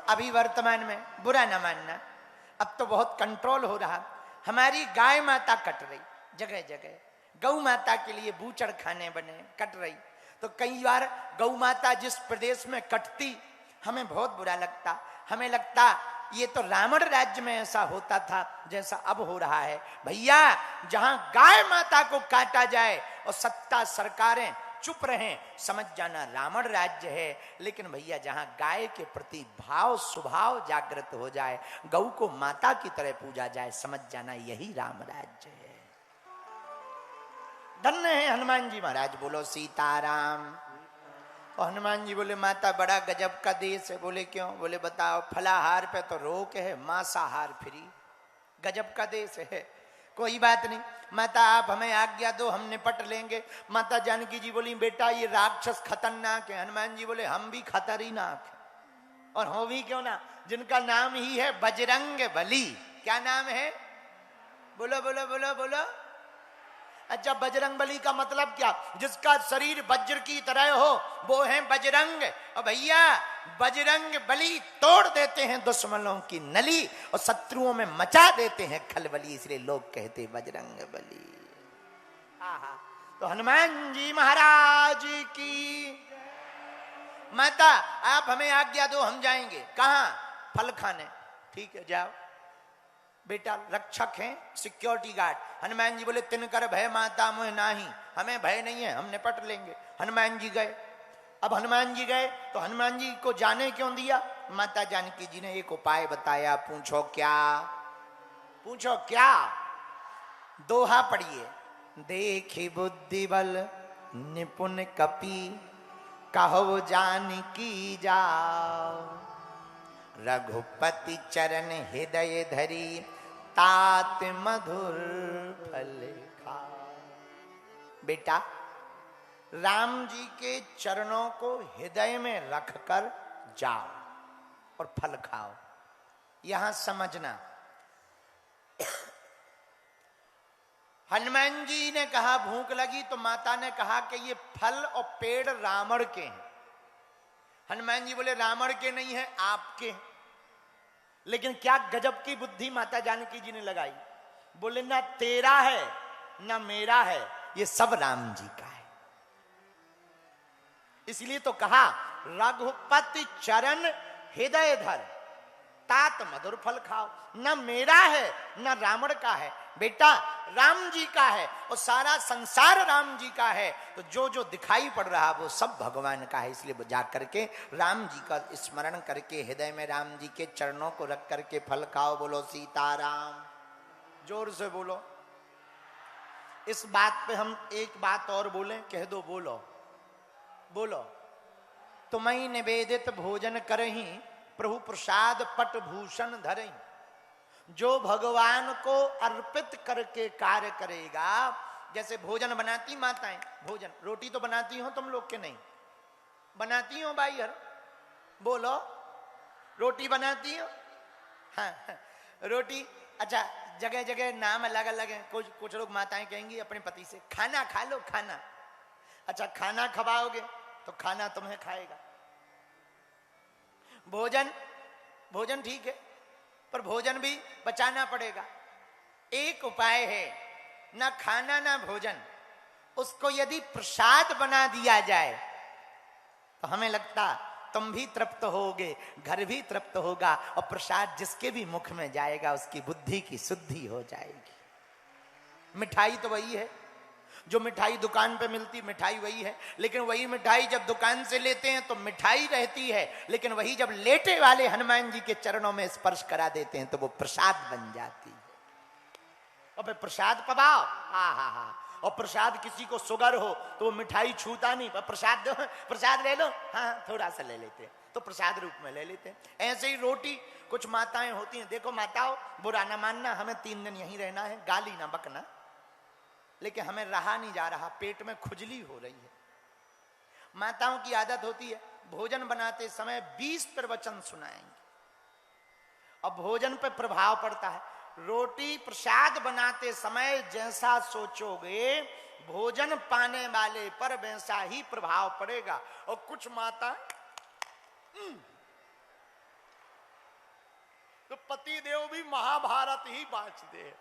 अभी वर्तमान में, बुरा ना मानना, अब तो बहुत कंट्रोल हो रहा। हमारी गाय माता कट रही जगह जगह, गौ माता के लिए बूचड़ खाने बने, कट रही। तो कई बार गौ माता जिस प्रदेश में कटती हमें बहुत बुरा लगता। हमें लगता ये तो रावण राज्य में ऐसा होता था जैसा अब हो रहा है। भैया जहां गाय माता को काटा जाए और सत्ता सरकारें चुप रहें, समझ जाना रावण राज्य है। लेकिन भैया जहां गाय के प्रति भाव स्वभाव जागृत हो जाए, गौ को माता की तरह पूजा जाए, समझ जाना यही राम राज्य है। धन्य है हनुमान जी महाराज। बोलो सीताराम। और हनुमान जी बोले माता बड़ा गजब का देश है। बोले क्यों? बोले बताओ, फलाहार पे तो रोक है, मांसाहार फ्री। गजब का देश है। कोई बात नहीं माता, आप हमें आज्ञा दो, हम निपट लेंगे। माता जानकी जी बोली बेटा ये राक्षस खतरनाक है। हनुमान जी बोले हम भी खतरनाक है, और हो भी क्यों ना, जिनका नाम ही है बजरंग बली। क्या नाम है? बोलो बोलो बोलो बोलो। अच्छा, बजरंग बली का मतलब क्या? जिसका शरीर वज्र की तरह हो वो है बजरंग। और भैया बजरंग बली तोड़ देते हैं दुश्मनों की नली और शत्रुओं में मचा देते हैं खलबली, इसलिए लोग कहते बजरंग बली। आहा, तो हनुमान जी महाराज की। माता आप हमें आज्ञा दो, हम जाएंगे। कहां? फल खाने। ठीक है जाओ। बेटा रक्षक हैं, सिक्योरिटी गार्ड। हनुमान जी बोले तिनकर भय माता मोह नाही, हमें भय नहीं है, हम निपट लेंगे। हनुमान जी गए। अब हनुमान जी गए तो हनुमान जी को जाने क्यों दिया? माता जानकी जी ने एक उपाय बताया। पूछो क्या? पूछो क्या? दोहा पढ़िए। देखी बुद्धि बल निपुण कपि, कहो जानकी जाओ, रघुपति चरण हृदय धरी, तात मधुर फल खाओ। बेटा राम जी के चरणों को हृदय में रखकर जाओ और फल खाओ। यहां समझना, हनुमान जी ने कहा भूख लगी तो माता ने कहा कि ये फल और पेड़ रावण के हैं। हनुमान जी बोले रावण के नहीं है, आपके। लेकिन क्या गजब की बुद्धि माता जानकी जी ने लगाई। बोले ना तेरा है ना मेरा है, ये सब राम जी का है। इसलिए तो कहा रघुपति चरण हृदय धर, तात मधुर फल खाओ। ना मेरा है ना रावण का है, बेटा राम जी का है और सारा संसार राम जी का है। तो जो जो दिखाई पड़ रहा वो सब भगवान का है। इसलिए जा करके राम जी का स्मरण करके हृदय में राम जी के चरणों को रख करके फल खाओ। बोलो सीताराम। जोर से बोलो। इस बात पे हम एक बात और बोलें, कह दो। बोलो बोलो। तुम्हें निवेदित भोजन करही, प्रभु प्रसाद पट भूषण धरही। जो भगवान को अर्पित करके कार्य करेगा, जैसे भोजन बनाती माताएं, भोजन रोटी तो बनाती हो तुम लोग के? नहीं बनाती हो भाई? हर बोलो, रोटी बनाती हो? हाँ रोटी। अच्छा, जगह जगह नाम अलग अलग है। कुछ लोग माताएं कहेंगी अपने पति से खाना खा लो, खाना। अच्छा, खाना खवाओगे तो खाना तुम्हें खाएगा। भोजन, भोजन ठीक है, पर भोजन भी बचाना पड़ेगा। एक उपाय है, ना खाना ना भोजन, उसको यदि प्रसाद बना दिया जाए तो हमें लगता तुम भी तृप्त होगे, घर भी तृप्त होगा, और प्रसाद जिसके भी मुख में जाएगा उसकी बुद्धि की शुद्धि हो जाएगी। मिठाई तो वही है, जो मिठाई दुकान पे मिलती मिठाई वही है, लेकिन वही मिठाई जब दुकान से लेते हैं तो मिठाई रहती है, लेकिन वही जब लेटे वाले हनुमान जी के चरणों में स्पर्श करा देते हैं तो वो प्रसाद बन जाती है। और फिर प्रसाद पवाओ, हा। और प्रसाद किसी को शुगर हो तो वो मिठाई छूता नहीं, प्रसाद दो, प्रसाद ले लो, हाँ थोड़ा सा ले लेते हैं, तो प्रसाद रूप में ले लेते हैं। ऐसे ही रोटी, कुछ माताएं होती हैं, देखो माताओं बुरा ना मानना, हमें 3 दिन यहीं रहना है, गाली ना बकना, लेकिन हमें रहा नहीं जा रहा, पेट में खुजली हो रही है। माताओं की आदत होती है भोजन बनाते समय 20 प्रवचन सुनाएंगे और भोजन पर प्रभाव पड़ता है। रोटी प्रसाद बनाते समय जैसा सोचोगे भोजन पाने वाले पर वैसा ही प्रभाव पड़ेगा। और कुछ माता तो पति देव भी महाभारत ही बाँचते हैं।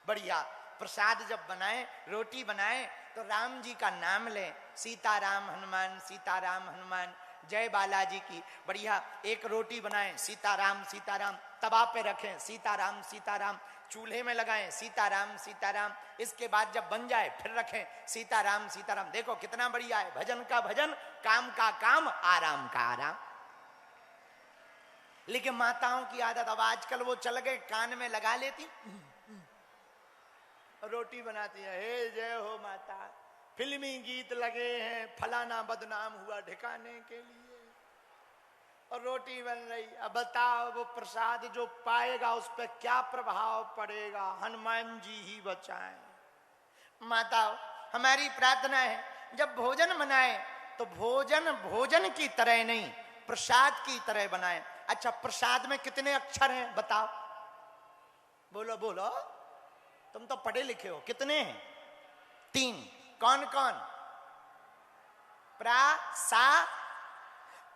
बढ़िया। प्रसाद जब बनाए, रोटी बनाए, तो राम जी का नाम लें, सीताराम हनुमान, सीताराम हनुमान, जय बालाजी की। बढ़िया। एक रोटी बनाएं, सीताराम सीताराम, तवा पे रखें, सीताराम सीताराम, चूल्हे में लगाएं, सीताराम सीताराम। इसके बाद जब बन जाए फिर रखें, सीताराम सीताराम। देखो कितना बढ़िया है। भजन का भजन, काम का काम, आराम का आराम। लेकिन माताओं की आदत, अब आजकल वो चल गए, कान में लगा लेती, रोटी बनाती है, हे जय हो माता, फिल्मी गीत लगे हैं, फलाना बदनाम हुआ ठिकाने के लिए, और रोटी बन रही। अब बताओ वो प्रसाद जो पाएगा उस पर क्या प्रभाव पड़ेगा? हनुमान जी ही बचाएं। माताओं, हमारी प्रार्थना है जब भोजन बनाए तो भोजन भोजन की तरह नहीं, प्रसाद की तरह बनाए। अच्छा, प्रसाद में कितने अक्षर हैं बताओ? बोलो बोलो, तुम तो पढ़े लिखे हो। कितने हैं? 3। कौन कौन? प्रा सा।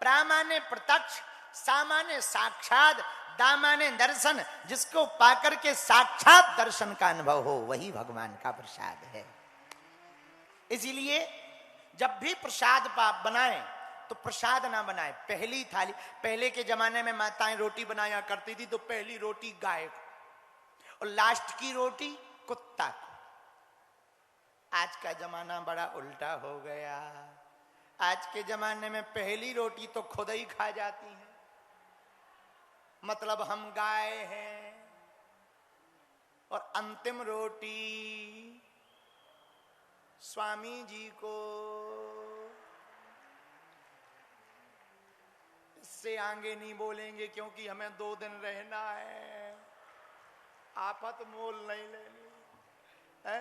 प्रा माने प्रत्यक्ष, सा माने साक्षात, दा माने दर्शन। जिसको पाकर के साक्षात दर्शन का अनुभव हो वही भगवान का प्रसाद है। इसीलिए जब भी प्रसाद बनाए तो प्रसाद ना बनाए, पहली थाली। पहले के जमाने में माताएं रोटी बनाया करती थी तो पहली रोटी गाय को और लास्ट की रोटी कुत्ता को। आज का जमाना बड़ा उल्टा हो गया। आज के जमाने में पहली रोटी तो खुद ही खा जाती है, मतलब हम गाय हैं, और अंतिम रोटी स्वामी जी को। इससे आगे नहीं बोलेंगे क्योंकि हमें 2 दिन रहना है, आफत मोल नहीं लेनी है।